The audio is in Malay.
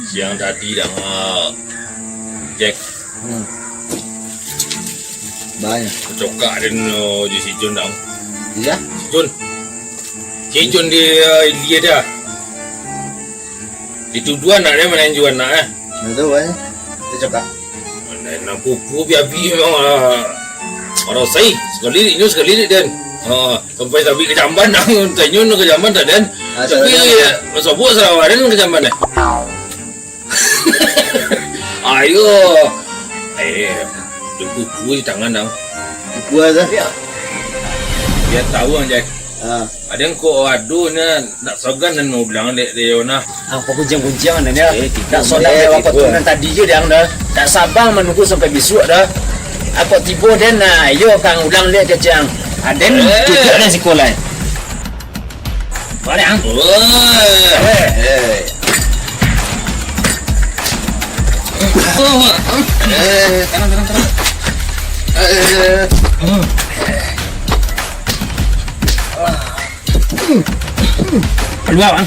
Siang tadi dah Jack Banyak. cokak dia di si Jun dah. Iya? Si Jun dia dah. Dituduhan nak dia main jual nak Itu banyak. Dia cakap. Nak pupu biabi memang orang say sekali dia. Sampai ke jamban dah. Tanyun ke jamban tak dan. Tapi sebut Sarawak dan ke jamban dah. Ayo. Pupu di tangan dah. Pupu aja. Dia tahu ang Jack. Ada yang kau aduh ni nak sogan dan mau bilang dia nak. Apa kuncang-kuncang dan dia. Tak tiba. solat dia waktu tunan tadi je dia dah. Tak sabar menunggu sampai besok dah. Apa tiba dan ayo kang ulang dia kecang. Aden tutup dan sekolah. Balik ang. Tenang. Keluar.